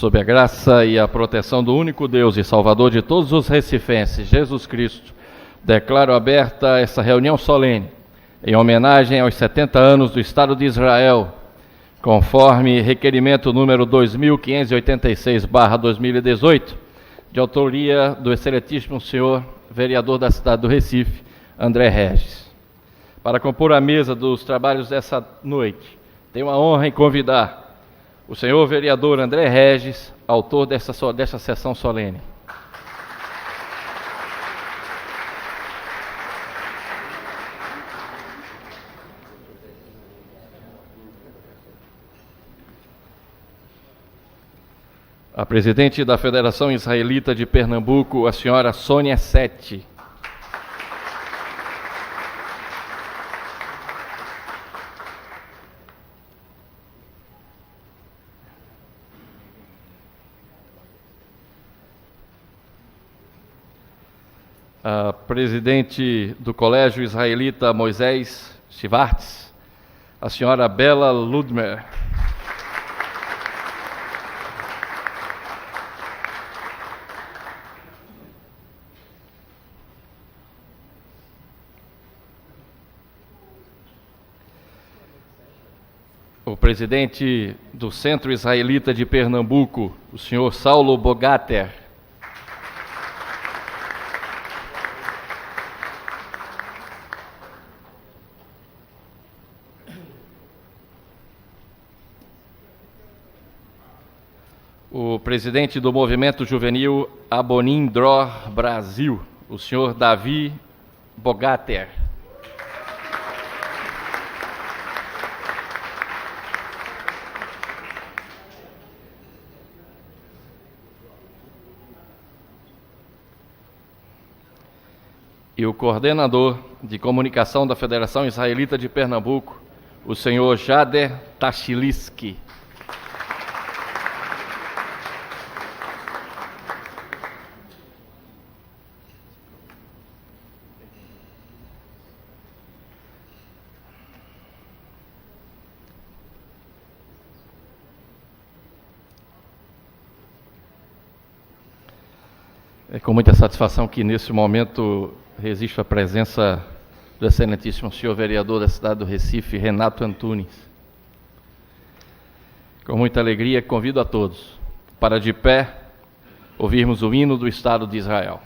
Sob a graça e a proteção do único Deus e Salvador de todos os recifenses, Jesus Cristo, declaro aberta essa reunião solene, em homenagem aos 70 anos do Estado de Israel, conforme requerimento número 2586/2018, de autoria do excelentíssimo senhor vereador da cidade do Recife, André Regis. Para compor a mesa dos trabalhos dessa noite, tenho a honra em convidar o senhor vereador André Regis, autor dessa sessão solene. A presidente da Federação Israelita de Pernambuco, a senhora Sônia Sete. A presidente do Colégio Israelita Moisés Schwartz, a senhora Bela Ludmer. O presidente do Centro Israelita de Pernambuco, o senhor Saulo Bogater. O presidente do Movimento Juvenil Abonim Dror Brasil, o senhor Davi Bogater. E o coordenador de comunicação da Federação Israelita de Pernambuco, o senhor Jader Tachiliski. É com muita satisfação que, nesse momento, registro a presença do excelentíssimo senhor vereador da cidade do Recife, Renato Antunes. Com muita alegria, convido a todos para, de pé, ouvirmos o hino do Estado de Israel.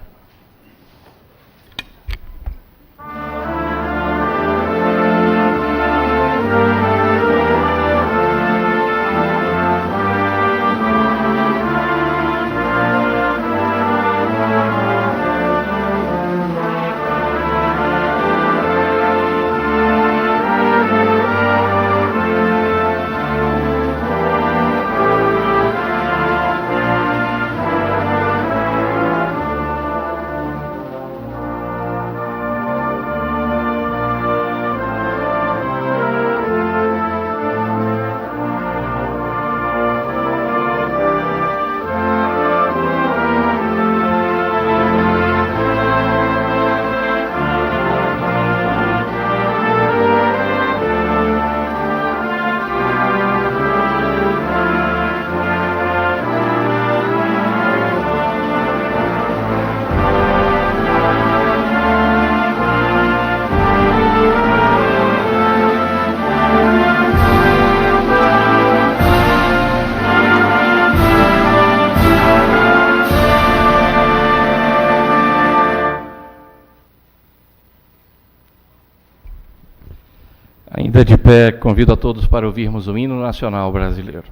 Ainda de pé, convido a todos para ouvirmos o hino nacional brasileiro.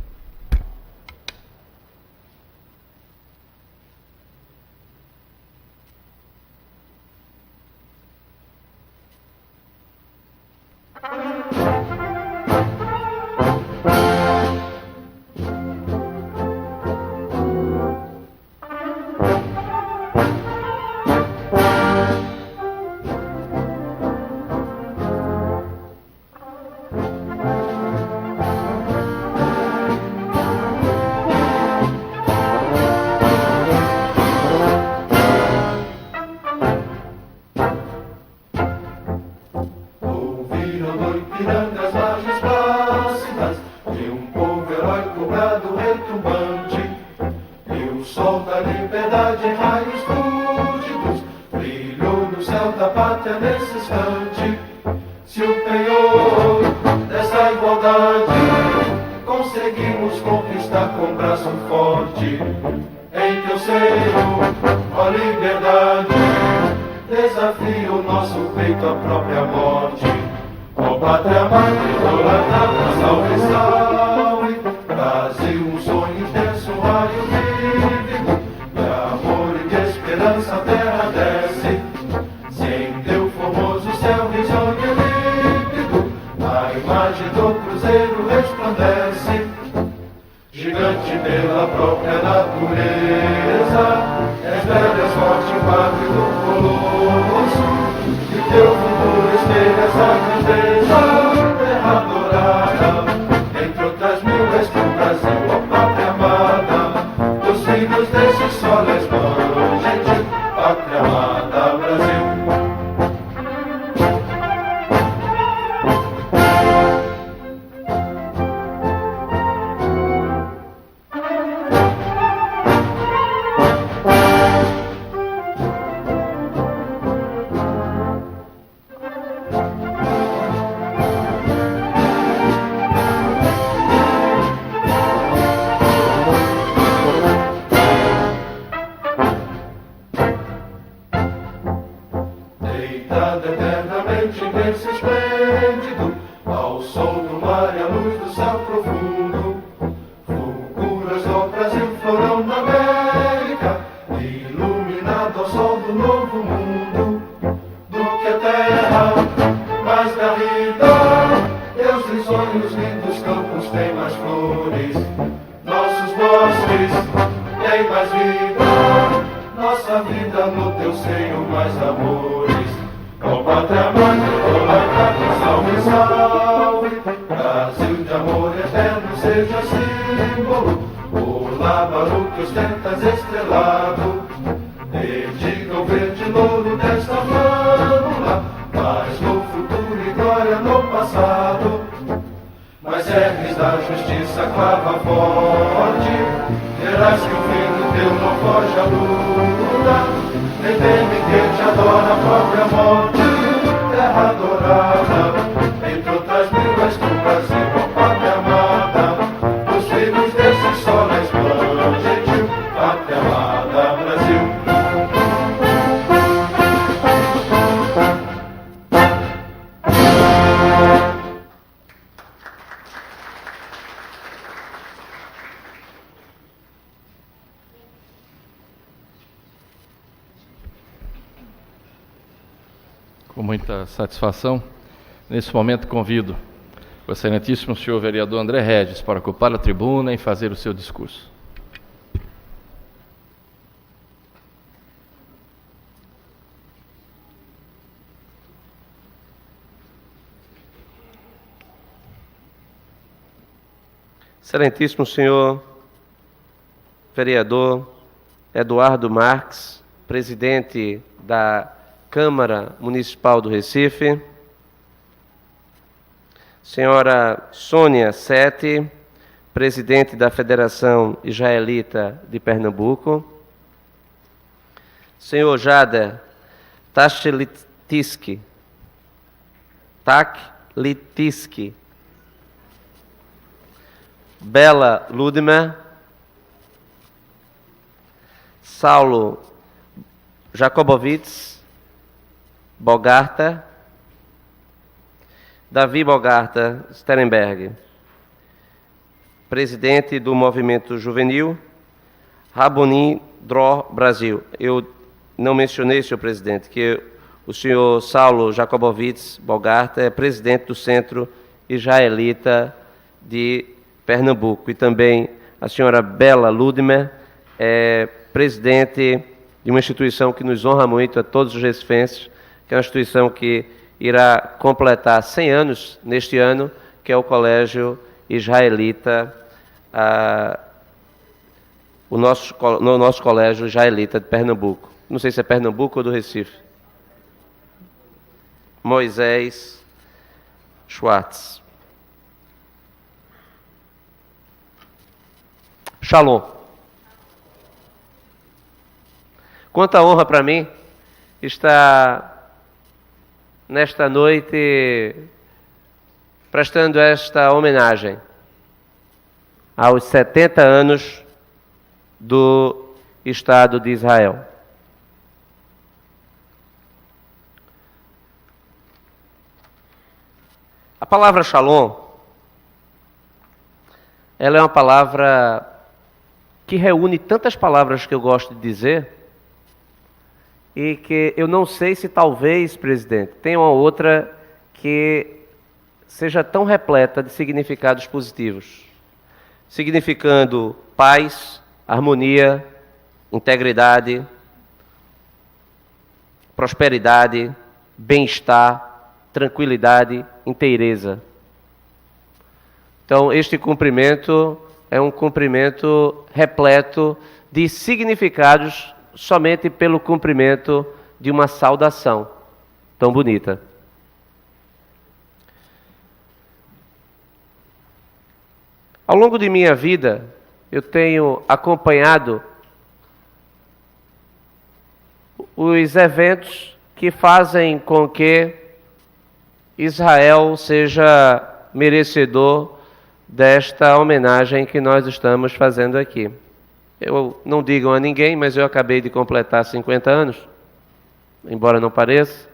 sol da liberdade em raios fúlgidos brilhou no céu da pátria nesse instante. Se o penhor dessa igualdade conseguimos conquistar com braço forte, em teu seio, ó liberdade, desafia o nosso peito à própria morte. Ó pátria mãe, idolatrada, salve, salve, Brasil, um sonho intenso, um raio vívido, de amor e de esperança a terra desce, se em teu formoso céu risonho e límpido, a imagem do cruzeiro resplandece, gigante pela própria natureza, és velho, és forte, padre do colosso, e teu futuro esteja essa grandeza, terra dourada, entre outras mil és tu, Brasil, ó pátria amada, dos filhos desse sol és mãe, gentil, pátria amada, Brasil. Deitada eternamente nesse esplêndido, ao sol do mar e à luz do céu profundo, fulguras do Brasil, florão da América, iluminado ao sol do novo mundo, do que a terra mais garrida, teus risonhos lindos campos têm mais flores, nossos bosques têm mais vida, nossa vida no teu seio mais amores. Ó pátria mãe, idolatrada, salve, salve, Brasil de amor eterno seja símbolo, o lábaro que ostentas estrelado, dedica o verde louro desta flâmula, paz no futuro e glória no passado, mas ergues da justiça clava forte, verás que o filho teu não foge à luta, nem teme que te adora a própria morte, terra adorada, entre outras mil és tu, Brasil, ó pátria amada, os filhos desse sol és mãe, gentil, pátria amada, Brasil. Com muita satisfação, nesse momento convido o excelentíssimo senhor vereador André Regis para ocupar a tribuna e fazer o seu discurso. Excelentíssimo senhor vereador Eduardo Marques, presidente da Câmara Municipal do Recife, senhora Sônia Sete, presidente da Federação Israelita de Pernambuco, senhor Jader Tachlitiski, Bela Ludmer, Saulo Jacobowitz Bogarta, Davi Bogarta Sterenberg, presidente do Movimento Juvenil, Raboni Dror Brasil. Eu não mencionei, senhor presidente, que o senhor Saulo Jacobowitz Bogarta é presidente do Centro Israelita de Pernambuco, e também a senhora Bela Ludmer é presidente de uma instituição que nos honra muito a todos os recifenses, que é uma instituição que irá completar 100 anos neste ano, que é o Colégio Israelita, no nosso Colégio Israelita de Pernambuco. Não sei se é Pernambuco ou do Recife. Moisés Schwartz. Shalom. Quanta honra para mim estar nesta noite prestando esta homenagem aos 70 anos do Estado de Israel. A palavra Shalom, ela é uma palavra que reúne tantas palavras que eu gosto de dizer e que eu não sei se talvez, presidente, tenha uma outra que seja tão repleta de significados positivos, significando paz, harmonia, integridade, prosperidade, bem-estar, tranquilidade, inteireza. Então, este cumprimento é um cumprimento repleto de significados somente pelo cumprimento de uma saudação tão bonita. Ao longo de minha vida, eu tenho acompanhado os eventos que fazem com que Israel seja merecedor desta homenagem que nós estamos fazendo aqui. Eu não digo a ninguém, mas eu acabei de completar 50 anos, embora não pareça.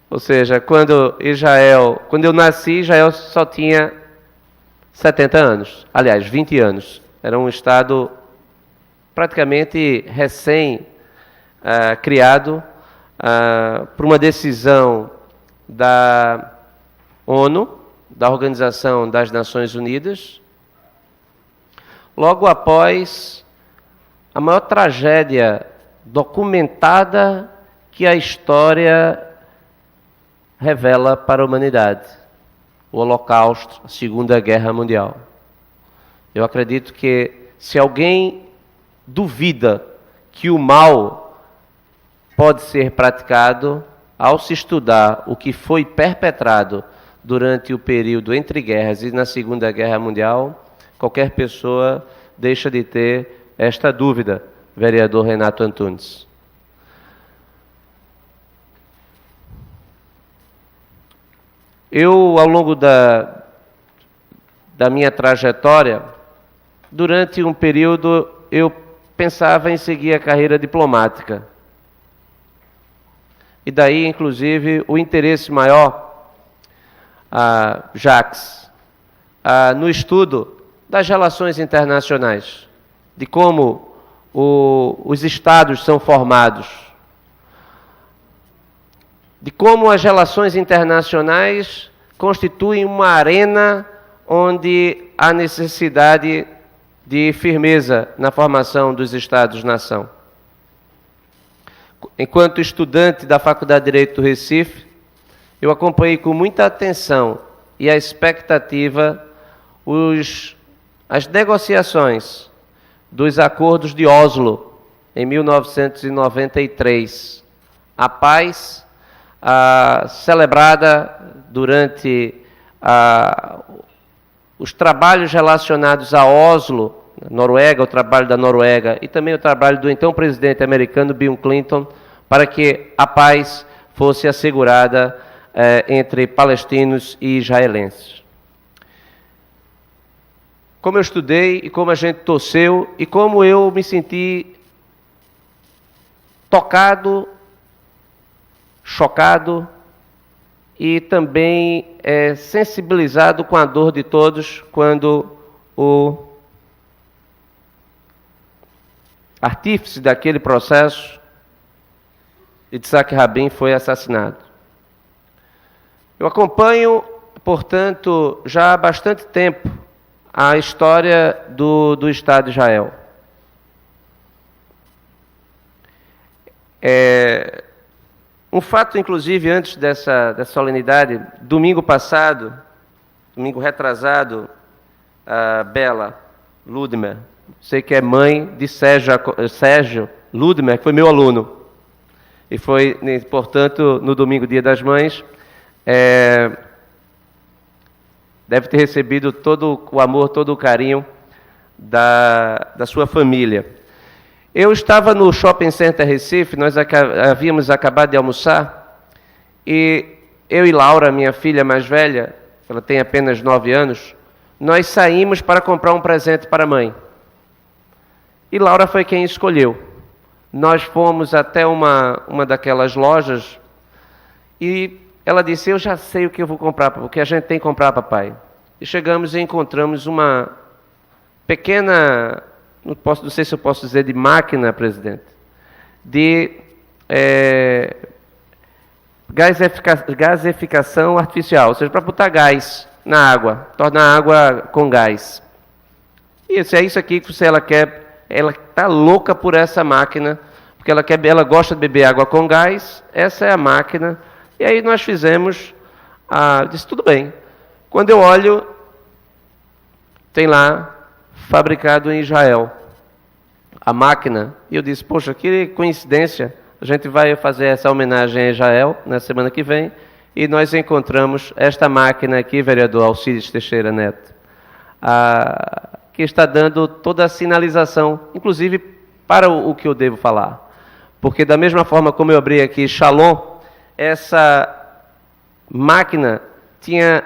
Ou seja, quando eu nasci, Israel só tinha 70 anos, aliás, 20 anos. Era um Estado praticamente recém-criado por uma decisão da ONU, da Organização das Nações Unidas, logo após a maior tragédia documentada que a história revela para a humanidade, o Holocausto, a Segunda Guerra Mundial. Eu acredito que se alguém duvida que o mal pode ser praticado, ao se estudar o que foi perpetrado durante o período entre guerras e na Segunda Guerra Mundial, qualquer pessoa deixa de ter esta dúvida, vereador Renato Antunes. Eu, ao longo da minha trajetória, durante um período, eu pensava em seguir a carreira diplomática. E daí, inclusive, o interesse maior, Jacques, no estudo das relações internacionais, de como os estados são formados, de como as relações internacionais constituem uma arena onde há necessidade de firmeza na formação dos Estados-nação. Enquanto estudante da Faculdade de Direito do Recife, eu acompanhei com muita atenção e a expectativa as negociações dos acordos de Oslo, em 1993. A paz celebrada durante os trabalhos relacionados a Oslo, Noruega, o trabalho da Noruega, e também o trabalho do então presidente americano Bill Clinton, para que a paz fosse assegurada entre palestinos e israelenses. Como eu estudei e como a gente torceu e como eu me senti tocado, chocado e também sensibilizado com a dor de todos quando o artífice daquele processo, Yitzhak Rabin, foi assassinado. Eu acompanho, portanto, já há bastante tempo a história do Estado de Israel. Um fato, inclusive, antes dessa solenidade, domingo retrasado, a Bela Ludmer, sei que é mãe de Sérgio Ludmer, que foi meu aluno, e foi, portanto, no domingo, Dia das Mães, deve ter recebido todo o amor, todo o carinho da sua família. Eu estava no Shopping Center Recife, nós havíamos acabado de almoçar, e eu e Laura, minha filha mais velha, ela tem apenas 9 anos, nós saímos para comprar um presente para a mãe. E Laura foi quem escolheu. Nós fomos até uma daquelas lojas e ela disse, eu já sei o que eu vou comprar, porque a gente tem que comprar, papai. E chegamos e encontramos uma pequena, não sei se eu posso dizer de máquina, presidente, de gasificação artificial, ou seja, para botar gás na água, tornar a água com gás. E se é isso aqui que ela quer, ela está louca por essa máquina, porque ela gosta de beber água com gás, essa é a máquina. E aí nós fizemos, disse, tudo bem. Quando eu olho, tem lá, fabricado em Israel, a máquina. E eu disse, poxa, que coincidência, a gente vai fazer essa homenagem a Israel na semana que vem, e nós encontramos esta máquina aqui, vereador Alcides Teixeira Neto, que está dando toda a sinalização, inclusive para o que eu devo falar. Porque da mesma forma como eu abri aqui Shalom, essa máquina tinha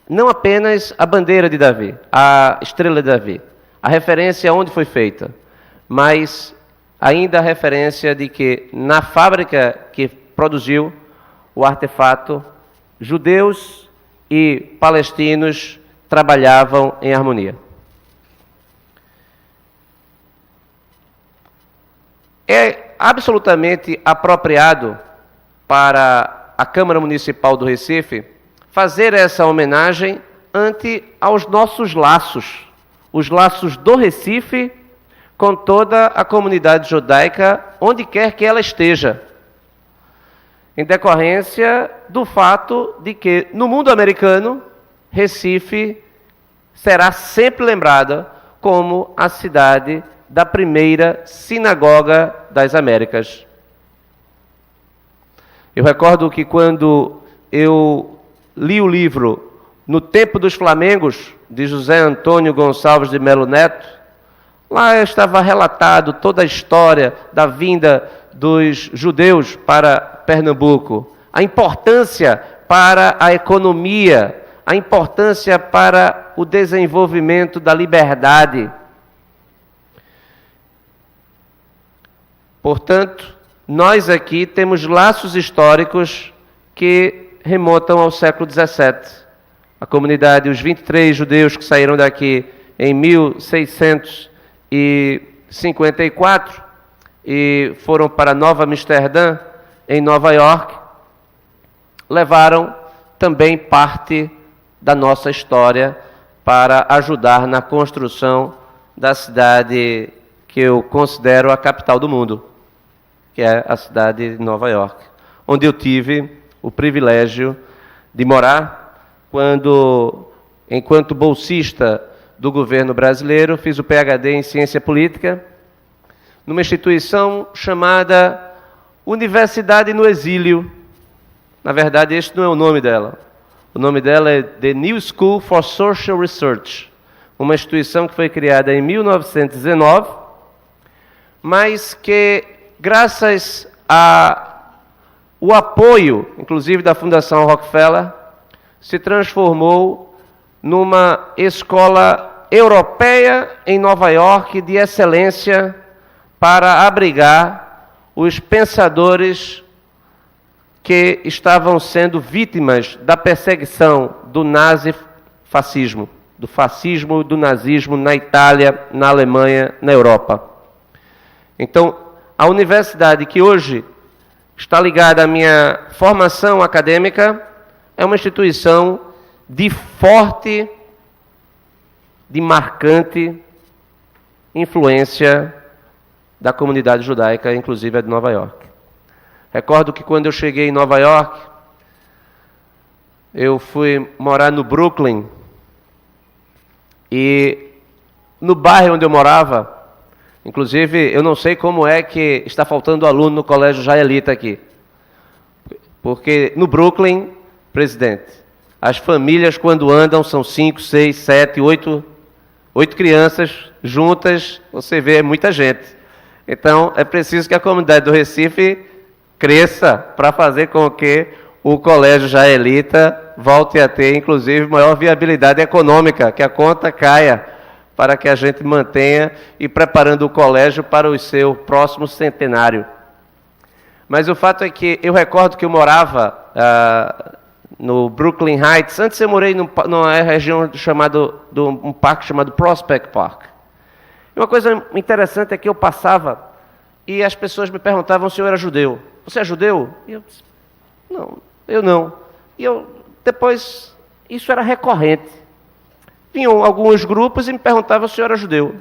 não apenas a bandeira de Davi, a estrela de Davi, a referência onde foi feita, mas ainda a referência de que na fábrica que produziu o artefato, judeus e palestinos trabalhavam em harmonia. É absolutamente apropriado para a Câmara Municipal do Recife fazer essa homenagem ante aos nossos laços, os laços do Recife com toda a comunidade judaica, onde quer que ela esteja, em decorrência do fato de que, no mundo americano, Recife será sempre lembrada como a cidade da primeira sinagoga das Américas. Eu recordo que quando eu li o livro No Tempo dos Flamengos, de José Antônio Gonçalves de Melo Neto, lá estava relatado toda a história da vinda dos judeus para Pernambuco, a importância para a economia, a importância para o desenvolvimento da liberdade. Portanto, nós aqui temos laços históricos que remontam ao século XVII. A comunidade, os 23 judeus que saíram daqui em 1654 e foram para Nova Amsterdã, em Nova York, levaram também parte da nossa história para ajudar na construção da cidade que eu considero a capital do mundo, que é a cidade de Nova York, onde eu tive o privilégio de morar enquanto bolsista do governo brasileiro, fiz o PhD em Ciência Política, numa instituição chamada Universidade no Exílio. Na verdade, este não é o nome dela. O nome dela é The New School for Social Research, uma instituição que foi criada em 1919, mas que, graças ao apoio, inclusive da Fundação Rockefeller, se transformou numa escola europeia em Nova York de excelência para abrigar os pensadores que estavam sendo vítimas da perseguição do nazifascismo, do fascismo e do nazismo na Itália, na Alemanha, na Europa. Então, a universidade que hoje está ligada à minha formação acadêmica é uma instituição de forte, de marcante influência da comunidade judaica, inclusive a de Nova York. Recordo que quando eu cheguei em Nova York, eu fui morar no Brooklyn, e no bairro onde eu morava, inclusive, eu não sei como é que está faltando aluno no colégio israelita aqui. Porque no Brooklyn, presidente, as famílias quando andam são 5, 6, 7, 8 crianças juntas, você vê muita gente. Então, é preciso que a comunidade do Recife cresça para fazer com que o colégio jaelita volte a ter, inclusive, maior viabilidade econômica, que a conta caia, para que a gente mantenha e preparando o colégio para o seu próximo centenário. Mas o fato é que eu recordo que eu morava no Brooklyn Heights. Antes eu morei numa região um parque chamado Prospect Park. E uma coisa interessante é que eu passava e as pessoas me perguntavam se eu era judeu. Você é judeu? E eu disse, não, eu não. E depois, isso era recorrente. Vinham alguns grupos e me perguntavam se eu era judeu.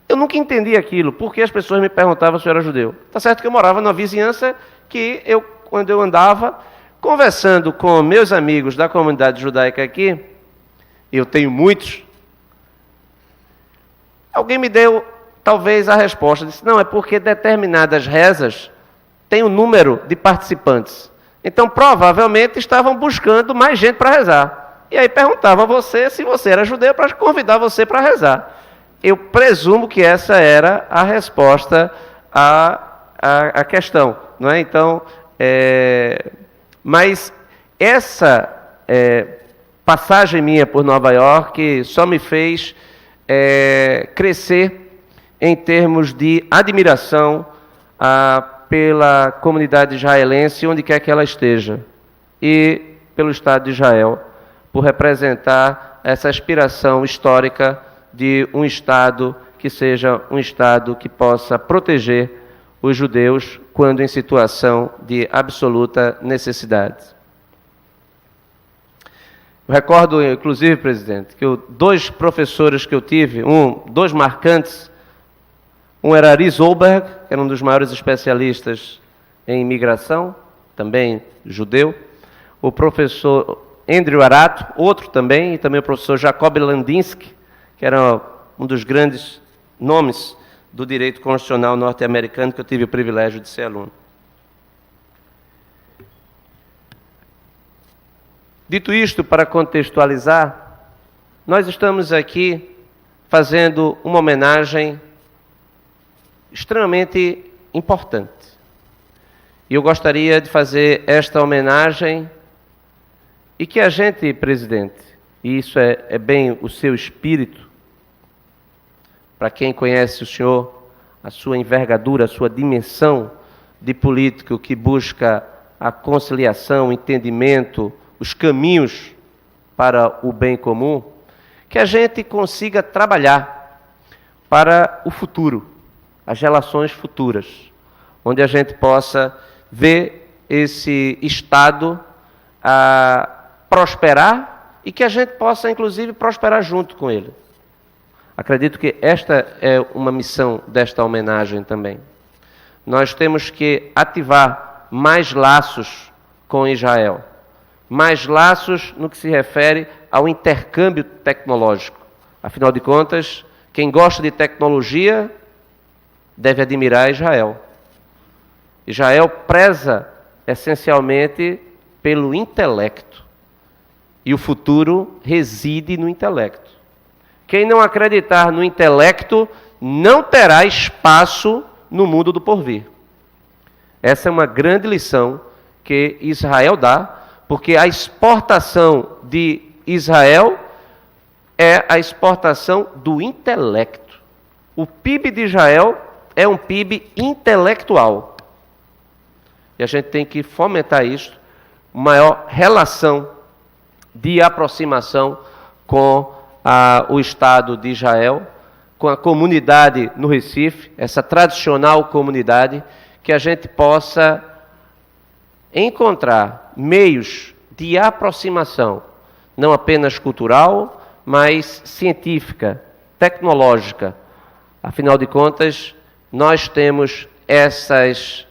Eu nunca entendi aquilo, porque as pessoas me perguntavam se eu era judeu. Tá certo que eu morava numa vizinhança que quando eu andava, conversando com meus amigos da comunidade judaica aqui, eu tenho muitos, alguém me deu talvez a resposta, disse, não, é porque determinadas rezas têm um número de participantes. Então, provavelmente, estavam buscando mais gente para rezar. E aí perguntava a você se você era judeu para convidar você para rezar. Eu presumo que essa era a resposta à questão, não é? Então, mas essa passagem minha por Nova York só me fez crescer em termos de admiração pela comunidade israelense, onde quer que ela esteja, e pelo Estado de Israel, por representar essa aspiração histórica de um Estado que seja um Estado que possa proteger os judeus quando em situação de absoluta necessidade. Eu recordo, inclusive, presidente, que dois professores que eu tive, dois marcantes, um era Ari Zolberg, que era um dos maiores especialistas em imigração, também judeu, o professor Andrew Arato, outro também, e também o professor Jacob Landinsky, que era um dos grandes nomes do direito constitucional norte-americano, que eu tive o privilégio de ser aluno. Dito isto, para contextualizar, nós estamos aqui fazendo uma homenagem extremamente importante. E eu gostaria de fazer esta homenagem e que a gente, presidente, e isso é bem o seu espírito, para quem conhece o senhor, a sua envergadura, a sua dimensão de político que busca a conciliação, o entendimento, os caminhos para o bem comum, que a gente consiga trabalhar para o futuro, as relações futuras, onde a gente possa ver esse Estado prosperar e que a gente possa, inclusive, prosperar junto com ele. Acredito que esta é uma missão desta homenagem também. Nós temos que ativar mais laços com Israel, mais laços no que se refere ao intercâmbio tecnológico. Afinal de contas, quem gosta de tecnologia deve admirar Israel. Israel preza essencialmente pelo intelecto, e o futuro reside no intelecto. Quem não acreditar no intelecto não terá espaço no mundo do porvir. Essa é uma grande lição que Israel dá, porque a exportação de Israel é a exportação do intelecto. O PIB de Israel é um PIB intelectual. E a gente tem que fomentar isso, maior relação de aproximação com o Estado de Israel, com a comunidade no Recife, essa tradicional comunidade, que a gente possa encontrar meios de aproximação, não apenas cultural, mas científica, tecnológica. Afinal de contas, nós temos essas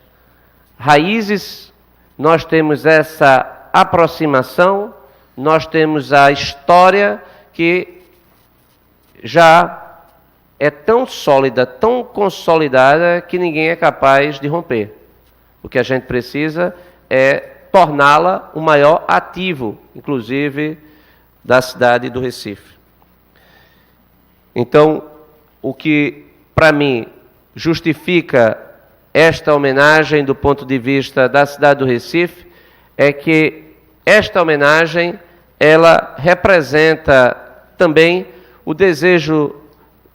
raízes, nós temos essa aproximação, nós temos a história que já é tão sólida, tão consolidada, que ninguém é capaz de romper. O que a gente precisa é torná-la o maior ativo, inclusive, da cidade do Recife. Então, o que, para mim, justifica esta homenagem do ponto de vista da cidade do Recife é que esta homenagem, ela representa também o desejo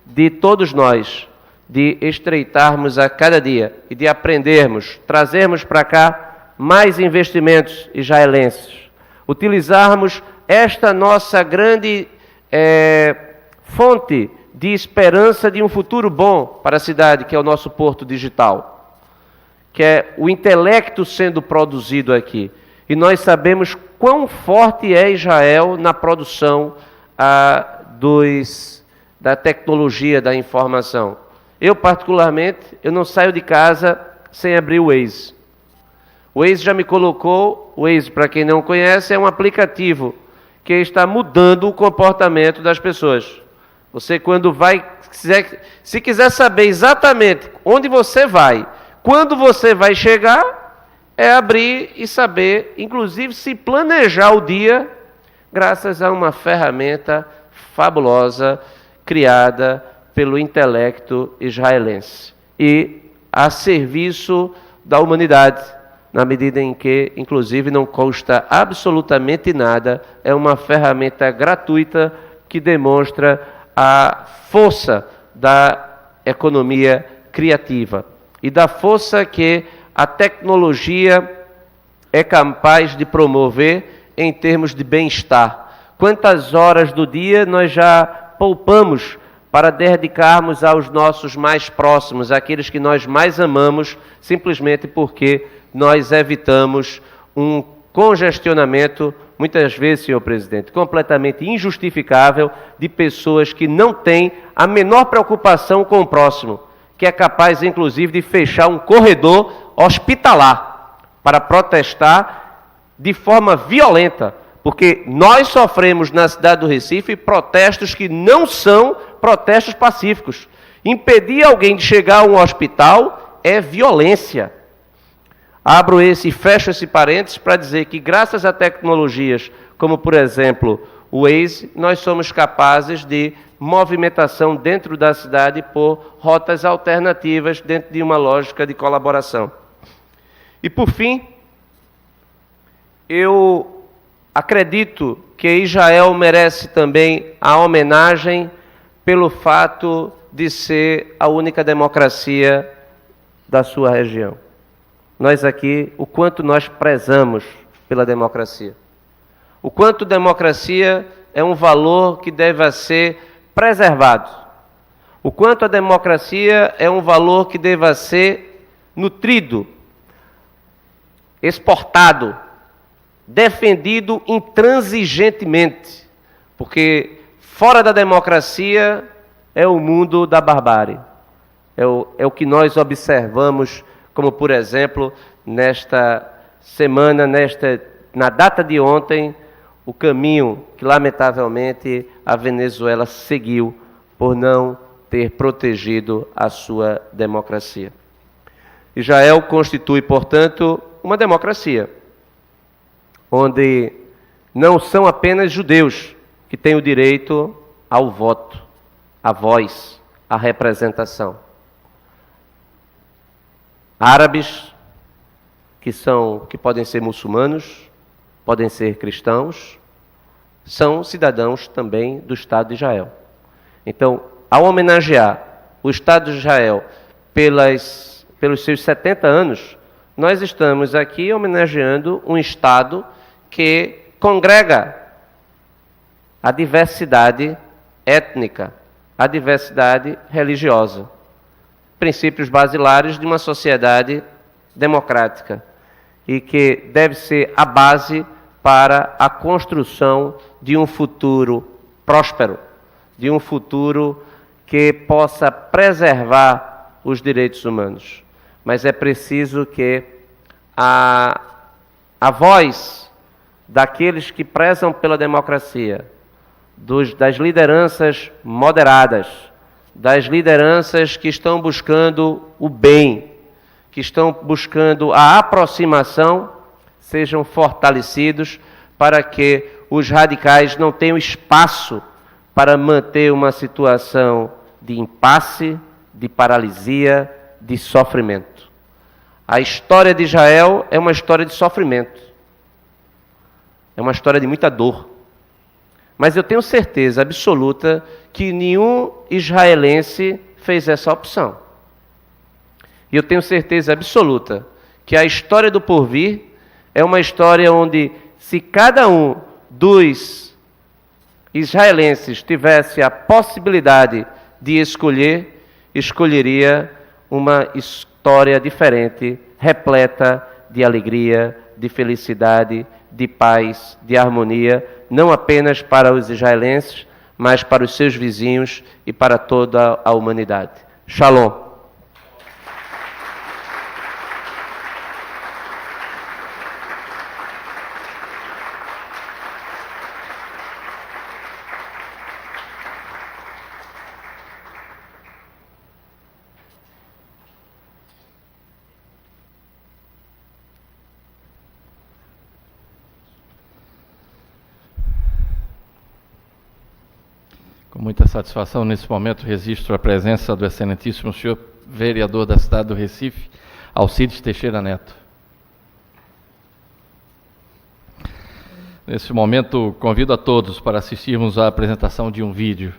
de todos nós de estreitarmos a cada dia e de aprendermos, trazermos para cá mais investimentos israelenses, utilizarmos esta nossa grande fonte de esperança de um futuro bom para a cidade, que é o nosso porto digital, que é o intelecto sendo produzido aqui. E nós sabemos quão forte é Israel na produção da tecnologia da informação. Eu, particularmente, eu não saio de casa sem abrir o Waze. O Waze já me colocou, o Waze, para quem não conhece, é um aplicativo que está mudando o comportamento das pessoas. Você, quando vai, se quiser saber exatamente onde você vai, quando você vai chegar, é abrir e saber, inclusive, se planejar o dia, graças a uma ferramenta fabulosa, criada pelo intelecto israelense e a serviço da humanidade, na medida em que, inclusive, não custa absolutamente nada, é uma ferramenta gratuita que demonstra a força da economia criativa e da força que a tecnologia é capaz de promover em termos de bem-estar. Quantas horas do dia nós já poupamos para dedicarmos aos nossos mais próximos, aqueles que nós mais amamos, simplesmente porque nós evitamos um congestionamento, muitas vezes, senhor presidente, completamente injustificável, de pessoas que não têm a menor preocupação com o próximo, que é capaz, inclusive, de fechar um corredor hospitalar para protestar de forma violenta, porque nós sofremos na cidade do Recife protestos que não são protestos pacíficos. Impedir alguém de chegar a um hospital é violência. Abro esse e fecho esse parênteses para dizer que, graças a tecnologias como, por exemplo, o Waze, nós somos capazes de movimentação dentro da cidade por rotas alternativas dentro de uma lógica de colaboração. E, por fim, eu acredito que Israel merece também a homenagem pelo fato de ser a única democracia da sua região. Nós aqui, o quanto nós prezamos pela democracia. O quanto democracia é um valor que deve ser preservado. O quanto a democracia é um valor que deva ser nutrido, exportado, defendido intransigentemente, porque fora da democracia é o mundo da barbárie. É o que nós observamos, como por exemplo, nesta semana, na data de ontem, o caminho que lamentavelmente a Venezuela seguiu por não ter protegido a sua democracia. Israel constitui, portanto, uma democracia, onde não são apenas judeus que têm o direito ao voto, à voz, à representação. Árabes, que podem ser muçulmanos, podem ser cristãos, são cidadãos também do Estado de Israel. Então, ao homenagear o Estado de Israel pelos seus 70 anos, nós estamos aqui homenageando um Estado que congrega a diversidade étnica, a diversidade religiosa, princípios basilares de uma sociedade democrática e que deve ser a base para a construção de um futuro próspero, de um futuro que possa preservar os direitos humanos. Mas é preciso que a voz daqueles que prezam pela democracia, das lideranças moderadas, das lideranças que estão buscando o bem, que estão buscando a aproximação, sejam fortalecidos para que os radicais não tenham espaço para manter uma situação de impasse, de paralisia, de sofrimento. A história de Israel é uma história de sofrimento. É uma história de muita dor. Mas eu tenho certeza absoluta que nenhum israelense fez essa opção. E eu tenho certeza absoluta que a história do porvir é uma história onde, se cada um dos israelenses tivesse a possibilidade de escolher, escolheria uma história diferente, repleta de alegria, de felicidade, de paz, de harmonia, não apenas para os israelenses, mas para os seus vizinhos e para toda a humanidade. Shalom. Com muita satisfação, nesse momento, registro a presença do excelentíssimo senhor vereador da cidade do Recife, Alcides Teixeira Neto. Nesse momento, convido a todos para assistirmos à apresentação de um vídeo.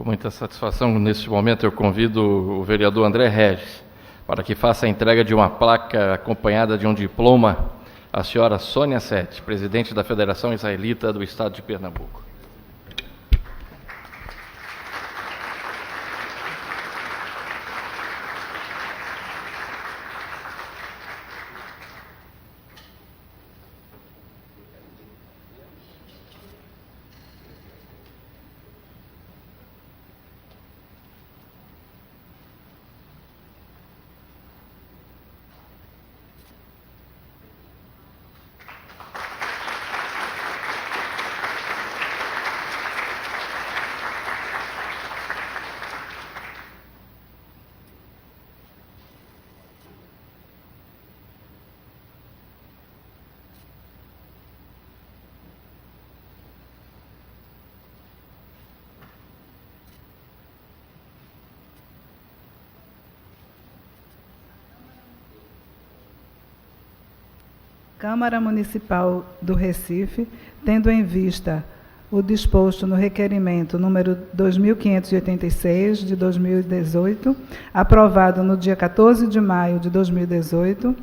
Com muita satisfação, neste momento eu convido o vereador André Regis para que faça a entrega de uma placa acompanhada de um diploma à senhora Sônia Sete, presidente da Federação Israelita do Estado de Pernambuco. Câmara Municipal do Recife, tendo em vista o disposto no requerimento número 2586 de 2018, aprovado no dia 14 de maio de 2018,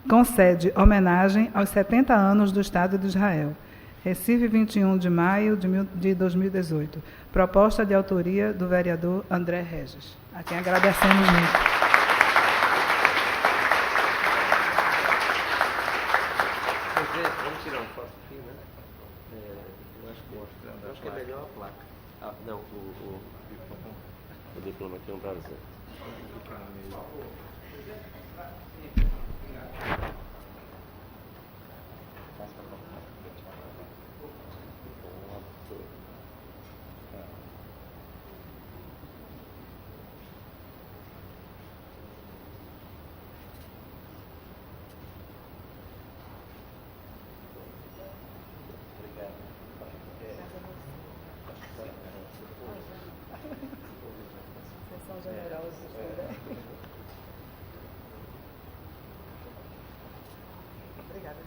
concede homenagem aos 70 anos do Estado de Israel. Recife, 21 de maio de 2018. Proposta de autoria do vereador André Regis, a quem agradecemos muito. Vamos tirar uma foto aqui, né? Eu acho que é melhor a placa. Ah, não, o diploma aqui no Brasil. Obrigada.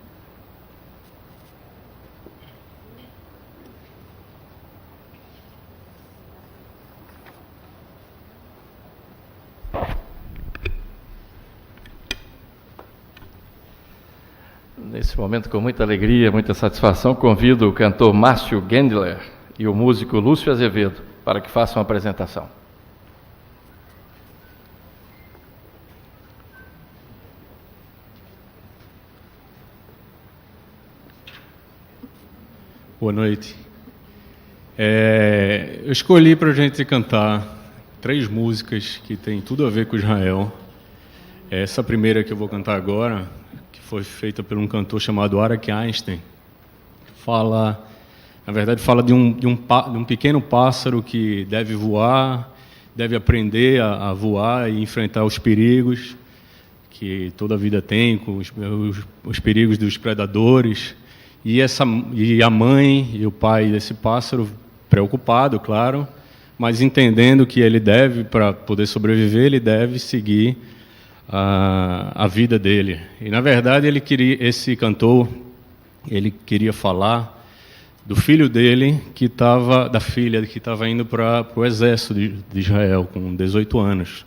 Nesse momento, com muita alegria, muita satisfação, convido o cantor Márcio Gendler e o músico Lúcio Azevedo para que façam a apresentação. Boa noite. Eu escolhi para a gente cantar 3 músicas que têm tudo a ver com Israel. Essa primeira que eu vou cantar agora, que foi feita por um cantor chamado Arak Einstein, na verdade, fala de um pequeno pássaro que deve voar, deve aprender a voar e enfrentar os perigos que toda a vida tem, com os perigos dos predadores. E a mãe e o pai desse pássaro, preocupado, claro, mas entendendo que ele deve, para poder sobreviver, ele deve seguir a vida dele. E, na verdade, esse cantor, ele queria falar do filho dele, da filha que estava indo para o exército de Israel, com 18 anos.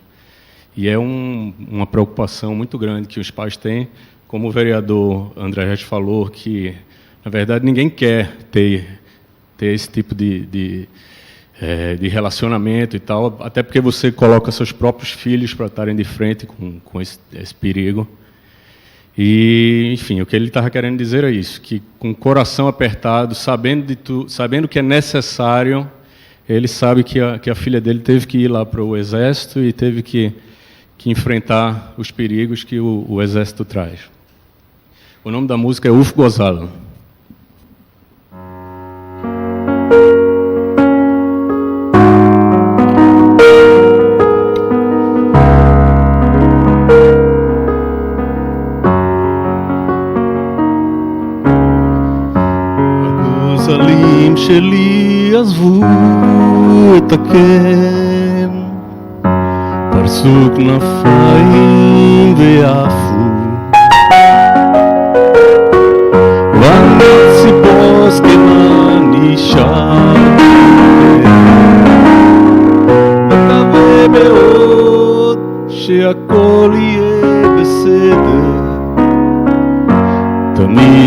E é uma preocupação muito grande que os pais têm, como o vereador André Regis falou, que na verdade ninguém quer ter esse tipo de relacionamento e tal, até porque você coloca seus próprios filhos para estarem de frente com esse perigo. E, enfim, o que ele estava querendo dizer é isso, que com o coração apertado, sabendo que é necessário, ele sabe que a filha dele teve que ir lá para o exército e teve que enfrentar os perigos que o exército traz. O nome da música é Uf Gozalo. הגוזלים שלי עזבו את הקן, פרסו כנפיים ויעפו, ואני ציפור זקנה נשאר,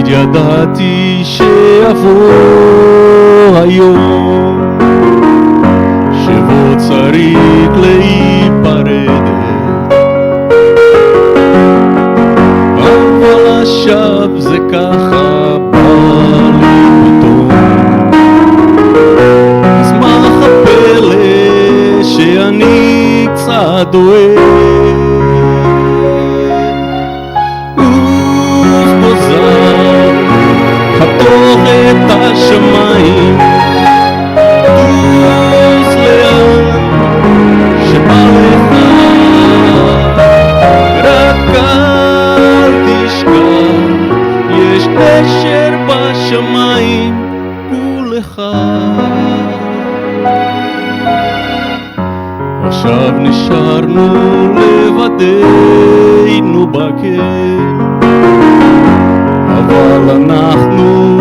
תמיד ידעתי שיבוא היום שבו צריך להיפרד, אבל עכשיו זה ככה בא לי פתאום. אז מה הפלא שאני קצת דואג, חתוך את השמיים, טוס לאן שבא לך, רק אל תשכח, יש נשר בשמיים ולך. עכשיו נשארנו לבדנו בקן, אבל אנחנו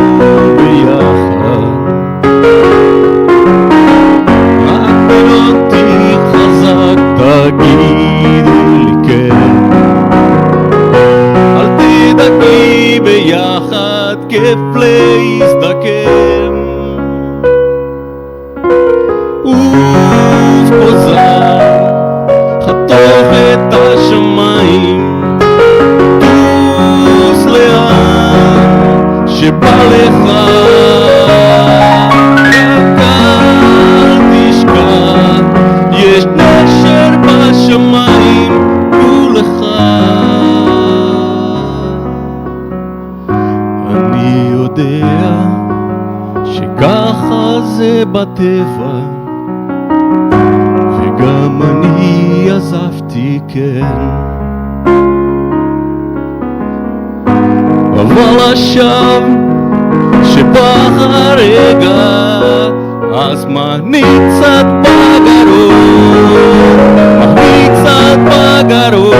ביחד. רק אותי חזק תגידי לי כן, אל תדאגי ביחד כיף להזדקן. עוף פוזר חתוך את השמיים, שבא לך, רק אל תשכח, יש נשר בשמיים ולך. אני יודע שככה זה בטבע, וגם אני עזבתי כן, אבל עכשיו שבא הרגע הזמני קצת בגרון, אני קצת בגרון.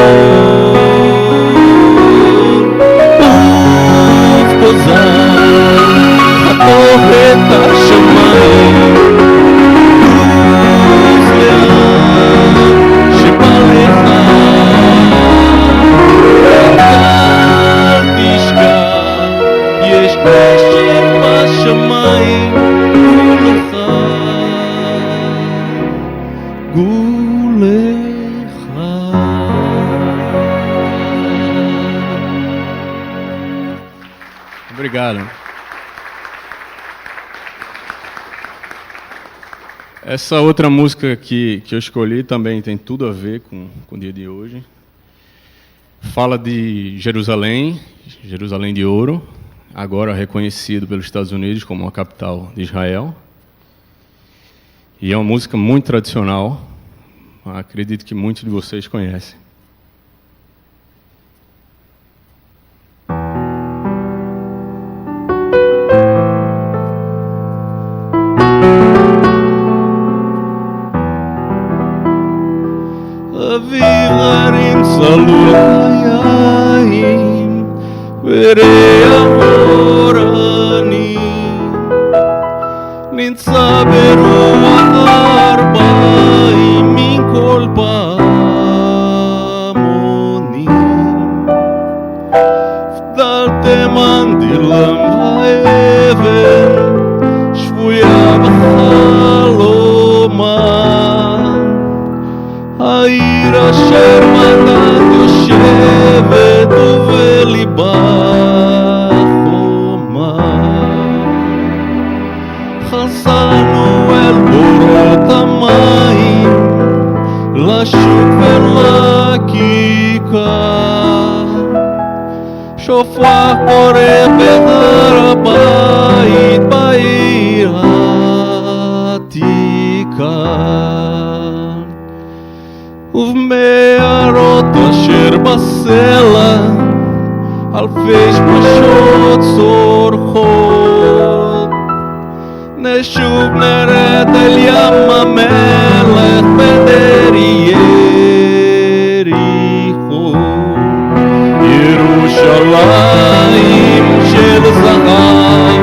עוף פוזר חתוך את השמיים, טוס לאן שבא לך, יש נשר בשמיים ולך, גולך. Obrigado. Essa outra música que eu escolhi também tem tudo a ver com o dia de hoje. Fala de Jerusalém, Jerusalém de ouro, agora reconhecido pelos Estados Unidos como a capital de Israel. E é uma música muito tradicional, acredito que muitos de vocês conhecem. אביב הרים צלול היין וריח אורני נמצא ברוח ארבעים מכל פעמונים הבדלתם מנדילם האבן שבויה בחלומה העיר אשר מנת יושבת ובליבה חומה חזרנו אל בורות המים לשוק ולכיכר שופר קורא בהר הבית בעיר העתיקה ובמערות אשר בסלע אלפי שמשות צורחות נשוב נרד אל ים המלך בדרך יריחו ירושלים של זהב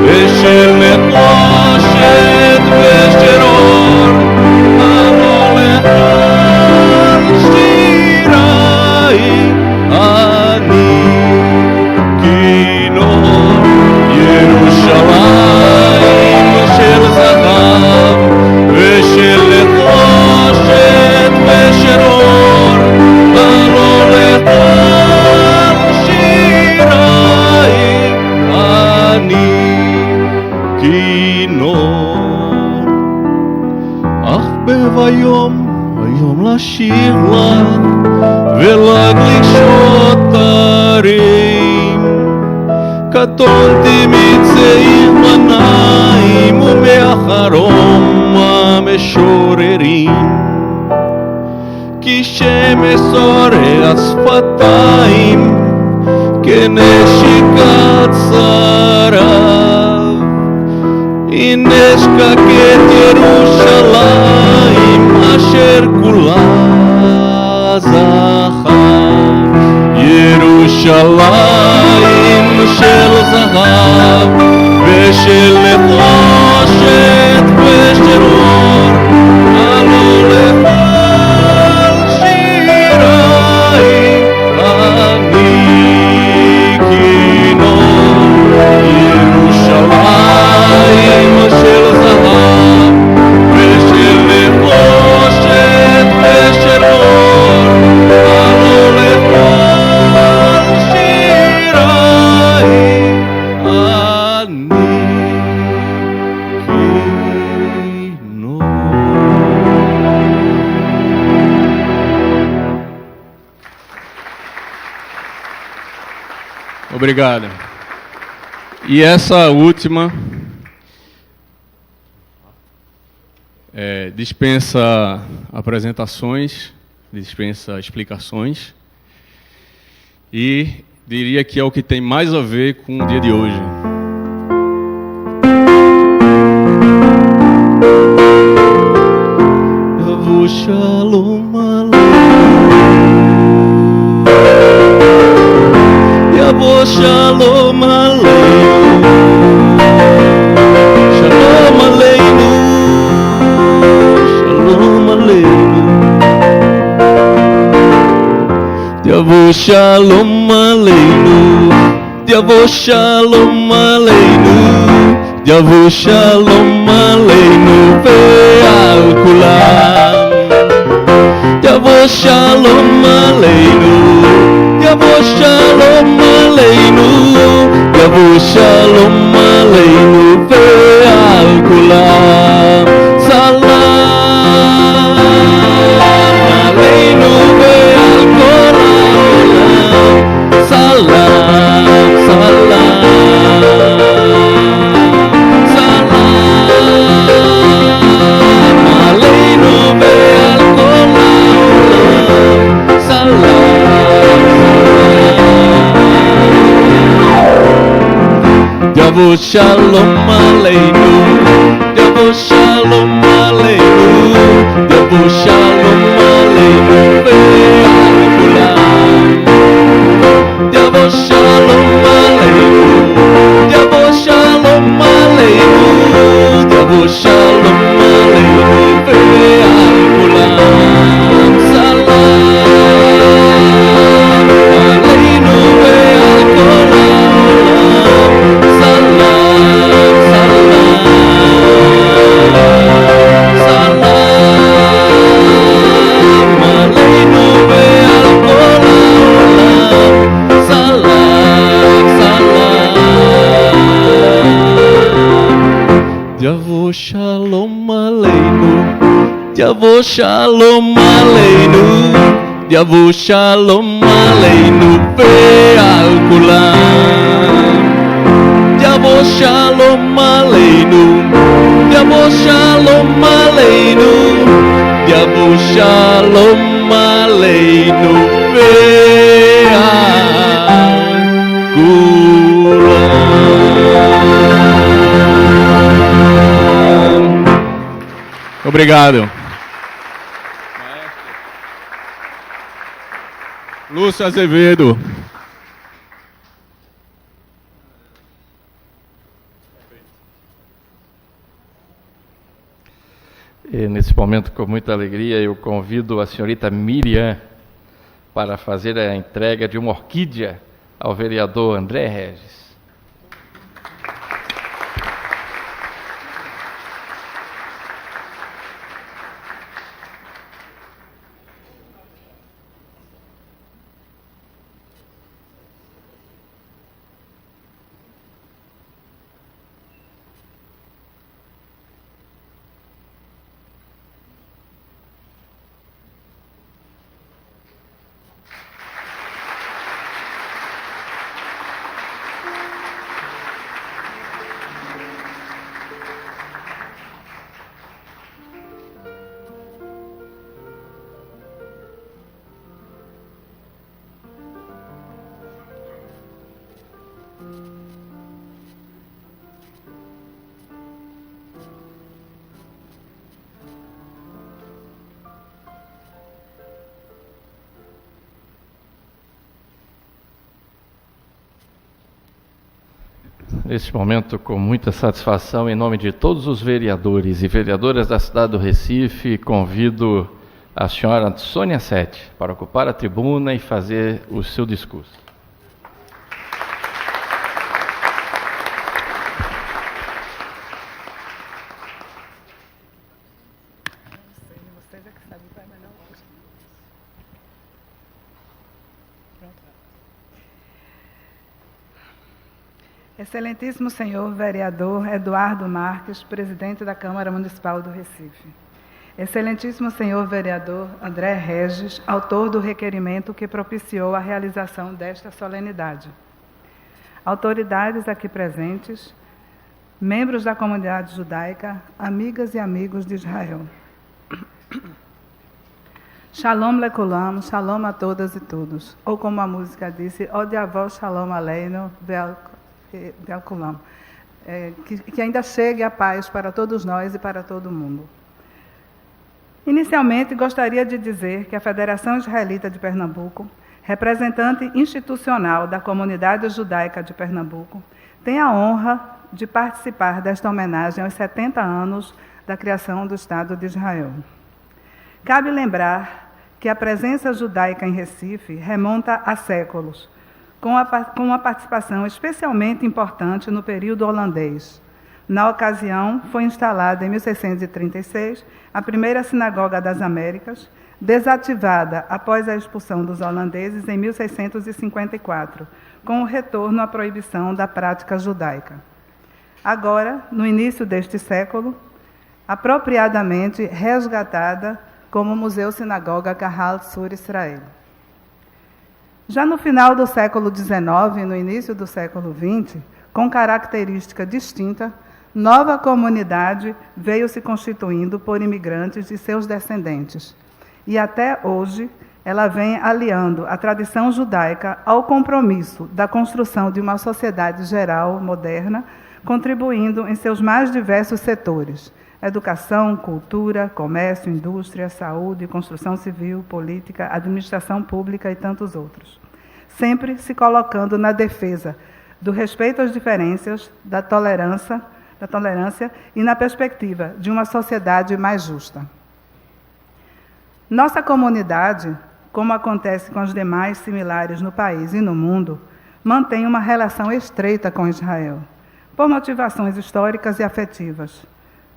ושל נחושת ושל אור אבוא לך שיריי אני כי נאמר היום לשיר לה ולהגליק שוטרים. קטונתי מצעיר בניים ומאחרון המשוררים, כי שמש שורח שפתיים כנשיקת שרף. הנה אשקקת ירושלים אשר כולה זכר. ירושלים של זהב ושל נחושת ושל אור, עלו לכל שיריי אני כינור. ירושלים של זהב ושל נחושת ושל אור, עלו לכל שיריי אני כינור. Obrigado. E essa última dispensa apresentações, dispensa explicações, e diria que é o que tem mais a ver com o dia de hoje. Yavo Shalom Aleinu, Yavo Shalom Aleinu, Shalom Aleinu, Shalom Aleinu. Yavo Shalom Aleinu, Yavo Shalom Aleinu, Yavo Shalom Aleinu ve'al kulam. Yavo Shalom Aleinu, Yavo Shalom Aleinu, Yavo Shalom Aleinu ve'al kulam. Salam Aleinu ve'al kol ha'olam. Salam, salam, salam Aleinu ve'al kol ha'olam. Salam, Yavo Shalom Aleinu, Yavo Shalom Aleinu, Yavo Shalom Aleinu ve'al kulam. Yavo Shalom Aleinu, Yavo Shalom Aleinu, Yavo Shalom Aleinu ve'al kulam. Salam Aleinu ve'al kol ha'olam. Salam, salam, salam Aleinu ve'al kol ha'olam. Salam, salam, Yavo Shalom Aleinu, Yavo Shalom Aleinu, Yavo Shalom Aleinu ve'al kulam. Yavo Shalom Aleinu, Yavo Shalom Aleinu, Yavo Shalom Aleinu ve'al kulam. Obrigado. Lúcio Azevedo. E nesse momento, com muita alegria, eu convido a senhorita Miriam para fazer a entrega de uma orquídea ao vereador André Regis. Neste momento, com muita satisfação, em nome de todos os vereadores e vereadoras da cidade do Recife, convido a senhora Sônia Sete para ocupar a tribuna e fazer o seu discurso. Excelentíssimo senhor vereador Eduardo Marques, presidente da Câmara Municipal do Recife. Excelentíssimo senhor vereador André Regis, autor do requerimento que propiciou a realização desta solenidade. Autoridades aqui presentes, membros da comunidade judaica, amigas e amigos de Israel. Shalom lekulam, shalom a todas e todos. Ou como a música disse, Odiavó shalom aleinu ve'alkulam. Que ainda chegue a paz para todos nós e para todo o mundo. Inicialmente, gostaria de dizer que a Federação Israelita de Pernambuco, representante institucional da comunidade judaica de Pernambuco, tem a honra de participar desta homenagem aos 70 anos da criação do Estado de Israel. Cabe lembrar que a presença judaica em Recife remonta a séculos, com uma participação especialmente importante no período holandês. Na ocasião, foi instalada em 1636 a primeira Sinagoga das Américas, desativada após a expulsão dos holandeses em 1654, com o retorno à proibição da prática judaica. Agora, no início deste século, apropriadamente resgatada como Museu Sinagoga Kahal Sur Israel. Já no final do século XIX e no início do século XX, com característica distinta, nova comunidade veio se constituindo por imigrantes e seus descendentes. E até hoje, ela vem aliando a tradição judaica ao compromisso da construção de uma sociedade geral, moderna, contribuindo em seus mais diversos setores: educação, cultura, comércio, indústria, saúde, construção civil, política, administração pública e tantos outros. Sempre se colocando na defesa do respeito às diferenças, da tolerância e na perspectiva de uma sociedade mais justa. Nossa comunidade, como acontece com as demais similares no país e no mundo, mantém uma relação estreita com Israel, por motivações históricas e afetivas.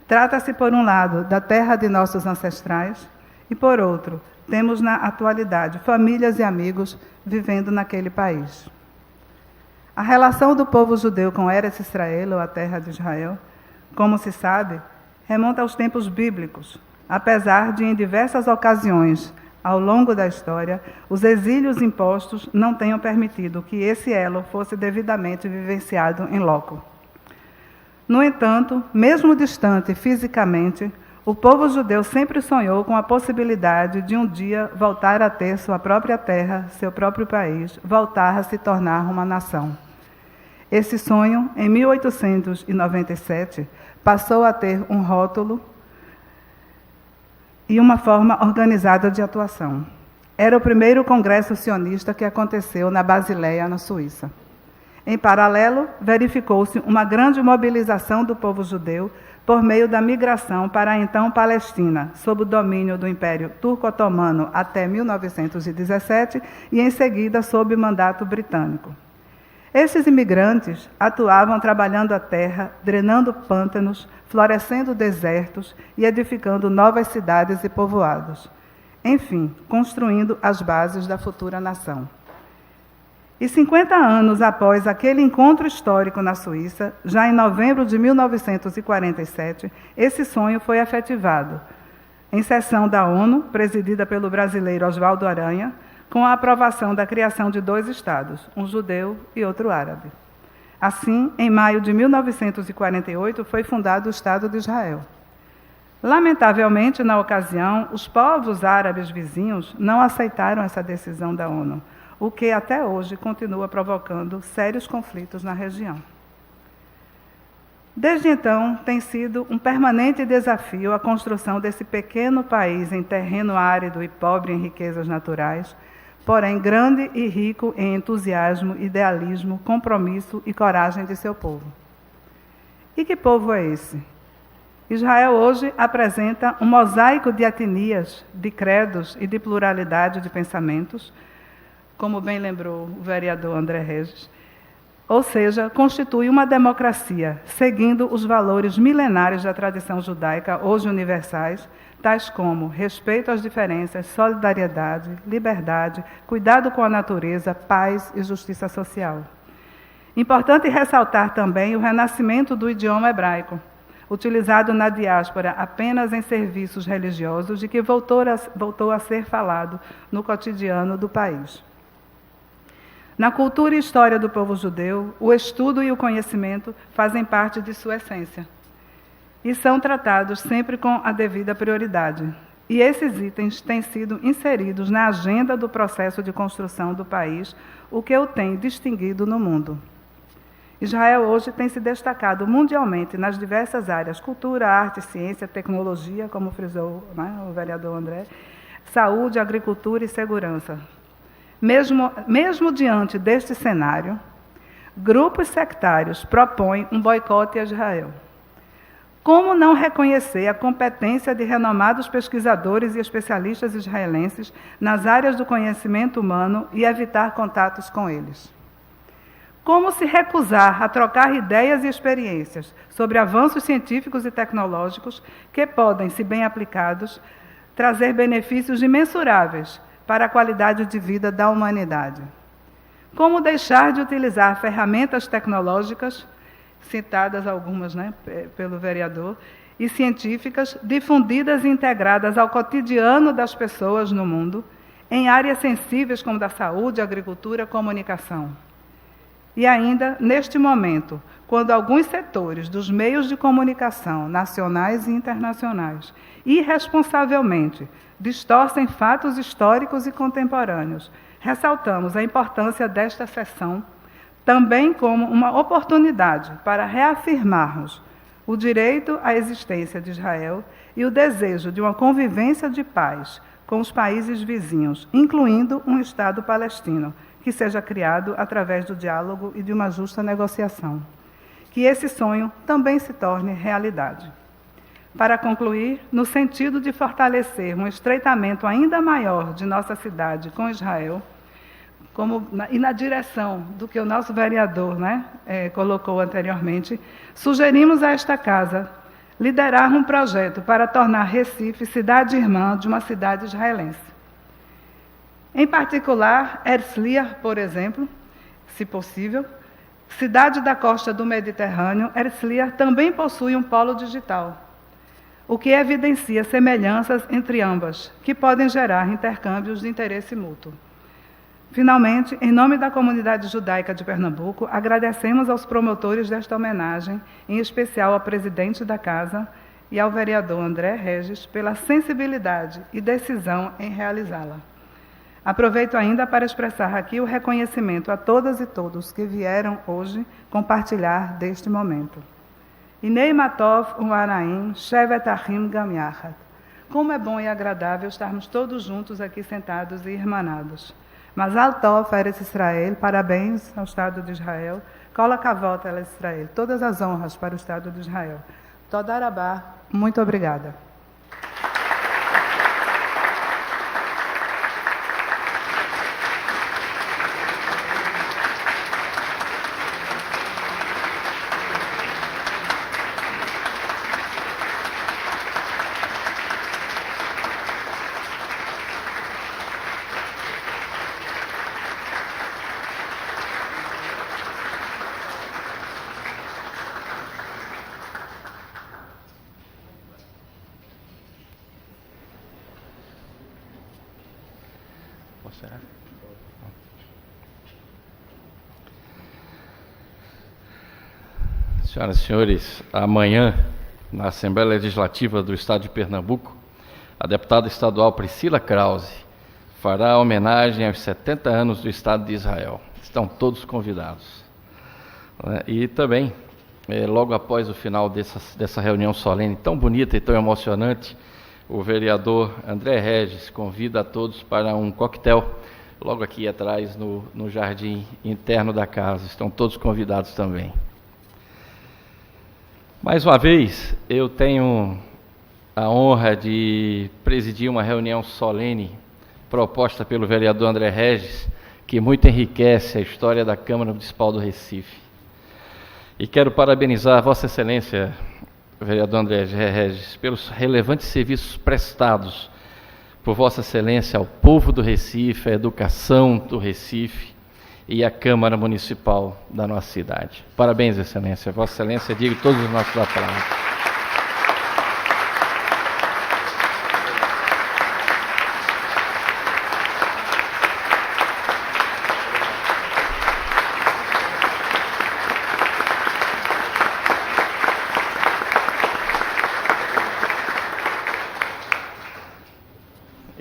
Trata-se, por um lado, da terra de nossos ancestrais e, por outro, temos na atualidade famílias e amigos vivendo naquele país. A relação do povo judeu com Eretz Israel, ou a terra de Israel, como se sabe, remonta aos tempos bíblicos, apesar de, em diversas ocasiões, ao longo da história, os exílios impostos não tenham permitido que esse elo fosse devidamente vivenciado em loco. No entanto, mesmo distante fisicamente, o povo judeu sempre sonhou com a possibilidade de um dia voltar a ter sua própria terra, seu próprio país, voltar a se tornar uma nação. Esse sonho, em 1897, passou a ter um rótulo e uma forma organizada de atuação. Era o primeiro congresso sionista que aconteceu na Basileia, na Suíça. Em paralelo, verificou-se uma grande mobilização do povo judeu por meio da migração para a então Palestina, sob o domínio do Império Turco-Otomano até 1917 e, em seguida, sob o mandato britânico. Esses imigrantes atuavam trabalhando a terra, drenando pântanos, florescendo desertos e edificando novas cidades e povoados. Enfim, construindo as bases da futura nação. E 50 anos após aquele encontro histórico na Suíça, já em novembro de 1947, esse sonho foi efetivado, em sessão da ONU, presidida pelo brasileiro Oswaldo Aranha, com a aprovação da criação de 2 estados, um judeu e outro árabe. Assim, em maio de 1948, foi fundado o Estado de Israel. Lamentavelmente, na ocasião, os povos árabes vizinhos não aceitaram essa decisão da ONU, o que até hoje continua provocando sérios conflitos na região. Desde então, tem sido um permanente desafio a construção desse pequeno país em terreno árido e pobre em riquezas naturais, porém grande e rico em entusiasmo, idealismo, compromisso e coragem de seu povo. E que povo é esse? Israel hoje apresenta um mosaico de etnias, de credos e de pluralidade de pensamentos, como bem lembrou o vereador André Regis, ou seja, constitui uma democracia, seguindo os valores milenários da tradição judaica, hoje universais, tais como respeito às diferenças, solidariedade, liberdade, cuidado com a natureza, paz e justiça social. Importante ressaltar também o renascimento do idioma hebraico, utilizado na diáspora apenas em serviços religiosos e que voltou a ser falado no cotidiano do país. Na cultura e história do povo judeu, o estudo e o conhecimento fazem parte de sua essência e são tratados sempre com a devida prioridade. E esses itens têm sido inseridos na agenda do processo de construção do país, o que o tem distinguido no mundo. Israel hoje tem se destacado mundialmente nas diversas áreas: cultura, arte, ciência, tecnologia, como frisou, né, o vereador André, saúde, agricultura e segurança. Mesmo diante deste cenário, grupos sectários propõem um boicote a Israel. Como não reconhecer a competência de renomados pesquisadores e especialistas israelenses nas áreas do conhecimento humano e evitar contatos com eles? Como se recusar a trocar ideias e experiências sobre avanços científicos e tecnológicos que podem, se bem aplicados, trazer benefícios imensuráveis para a qualidade de vida da humanidade? Como deixar de utilizar ferramentas tecnológicas, citadas algumas, né, pelo vereador, e científicas, difundidas e integradas ao cotidiano das pessoas no mundo, em áreas sensíveis como da saúde, agricultura, comunicação? E ainda, neste momento, quando alguns setores dos meios de comunicação, nacionais e internacionais, irresponsavelmente distorcem fatos históricos e contemporâneos, ressaltamos a importância desta sessão também como uma oportunidade para reafirmarmos o direito à existência de Israel e o desejo de uma convivência de paz com os países vizinhos, incluindo um Estado palestino, que seja criado através do diálogo e de uma justa negociação. Que esse sonho também se torne realidade. Para concluir, no sentido de fortalecer um estreitamento ainda maior de nossa cidade com Israel, e na direção do que o nosso vereador, né, colocou anteriormente, sugerimos a esta Casa liderar um projeto para tornar Recife cidade irmã de uma cidade israelense. Em particular, Herzliya, por exemplo, se possível, cidade da costa do Mediterrâneo, Herzliya também possui um polo digital, o que evidencia semelhanças entre ambas, que podem gerar intercâmbios de interesse mútuo. Finalmente, em nome da comunidade judaica de Pernambuco, agradecemos aos promotores desta homenagem, em especial ao presidente da Casa e ao vereador André Regis, pela sensibilidade e decisão em realizá-la. Aproveito ainda para expressar aqui o reconhecimento a todas e todos que vieram hoje compartilhar deste momento. Inei Matov Uaraim Shevet Achim Gam Yachad. Como é bom e agradável estarmos todos juntos aqui sentados e irmanados. Mazal Tov Eretz Israel, parabéns ao Estado de Israel. Kol HaKavod Eretz Israel, todas as honras para o Estado de Israel. Toda Rabá, muito obrigada. Senhoras e senhores, amanhã, na Assembleia Legislativa do Estado de Pernambuco, a deputada estadual Priscila Krause fará homenagem aos 70 anos do Estado de Israel. Estão todos convidados. E também, logo após o final dessa reunião solene tão bonita e tão emocionante, o vereador André Regis convida a todos para um coquetel, logo aqui atrás, no jardim interno da casa. Estão todos convidados também. Mais uma vez, eu tenho a honra de presidir uma reunião solene proposta pelo vereador André Regis, que muito enriquece a história da Câmara Municipal do Recife. E quero parabenizar Vossa Excelência, vereador André Regis, pelos relevantes serviços prestados por Vossa Excelência ao povo do Recife, à educação do Recife e à Câmara Municipal da nossa cidade. Parabéns, Excelência. Vossa Excelência diga todos os nossos aplausos.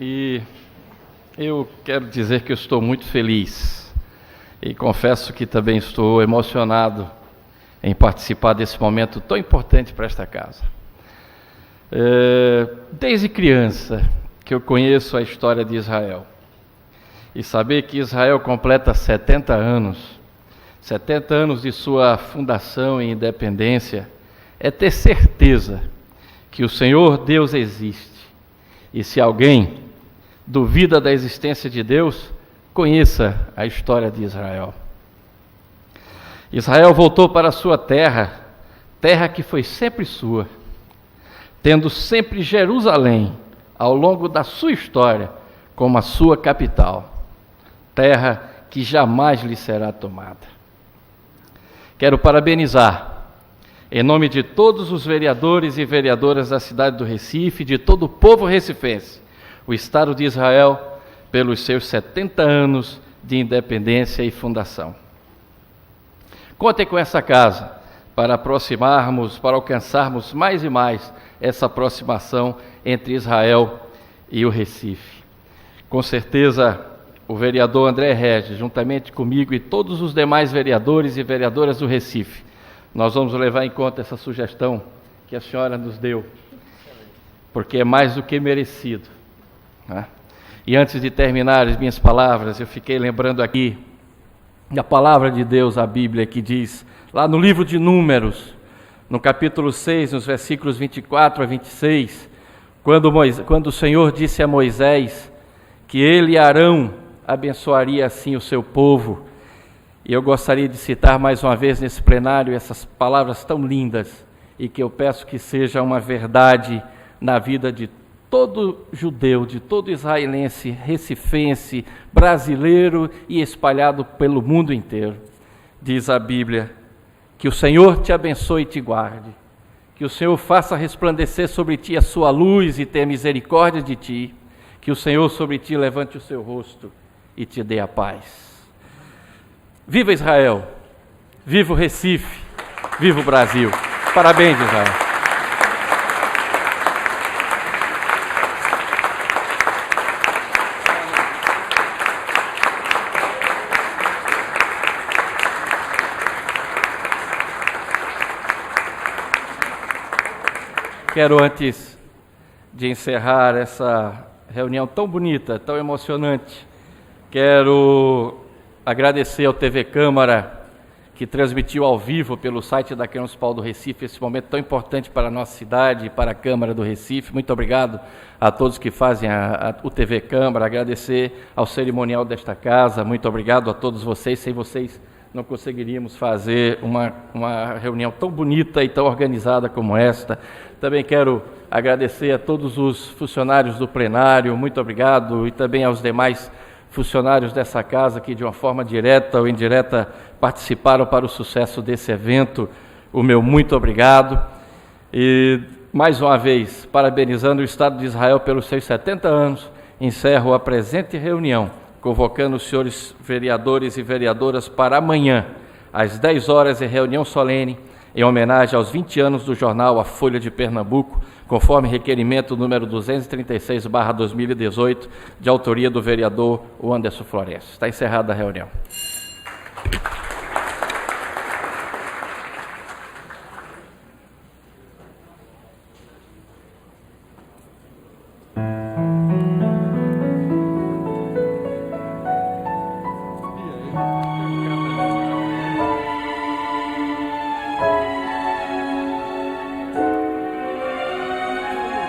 E eu quero dizer que eu estou muito feliz e confesso que também estou emocionado em participar desse momento tão importante para esta casa. Desde criança que eu conheço a história de Israel e saber que Israel completa 70 anos de sua fundação e independência, é ter certeza que o Senhor Deus existe. E se alguém duvida da existência de Deus, conheça a história de Israel. Israel voltou para a sua terra, terra que foi sempre sua, tendo sempre Jerusalém, ao longo da sua história, como a sua capital, terra que jamais lhe será tomada. Quero parabenizar, em nome de todos os vereadores e vereadoras da cidade do Recife, de todo o povo recifense, o Estado de Israel, pelos seus 70 anos de independência e fundação. Contem com essa casa para alcançarmos mais e mais essa aproximação entre Israel e o Recife. Com certeza, o vereador André Regis, juntamente comigo e todos os demais vereadores e vereadoras do Recife, nós vamos levar em conta essa sugestão que a senhora nos deu, porque é mais do que merecido. E antes de terminar as minhas palavras, eu fiquei lembrando aqui da palavra de Deus, a Bíblia, que diz, lá no livro de Números, no capítulo 6, nos versículos 24 a 26, quando o Senhor disse a Moisés que ele e Arão abençoaria assim o seu povo. E eu gostaria de citar mais uma vez nesse plenário essas palavras tão lindas e que eu peço que seja uma verdade na vida de todo judeu, de todo israelense, recifense, brasileiro e espalhado pelo mundo inteiro. Diz a Bíblia, que o Senhor te abençoe e te guarde, que o Senhor faça resplandecer sobre ti a sua luz e tenha misericórdia de ti, que o Senhor sobre ti levante o seu rosto e te dê a paz. Viva Israel, viva o Recife, viva o Brasil. Parabéns, Israel. Quero, antes de encerrar essa reunião tão bonita, tão emocionante, quero agradecer ao TV Câmara, que transmitiu ao vivo pelo site da Câmara Municipal do Recife esse momento tão importante para a nossa cidade e para a Câmara do Recife. Muito obrigado a todos que fazem o TV Câmara, agradecer ao cerimonial desta casa, muito obrigado a todos vocês. Sem vocês não conseguiríamos fazer uma reunião tão bonita e tão organizada como esta. Também quero agradecer a todos os funcionários do plenário, muito obrigado, e também aos demais funcionários dessa casa que de uma forma direta ou indireta participaram para o sucesso desse evento. O meu muito obrigado. E mais uma vez, parabenizando o Estado de Israel pelos seus 70 anos, encerro a presente reunião, convocando os senhores vereadores e vereadoras para amanhã, às 10 horas, em reunião solene, em homenagem aos 20 anos do jornal A Folha de Pernambuco, conforme requerimento número 236/2018, de autoria do vereador Anderson Florencio. Está encerrada a reunião.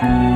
Thank you.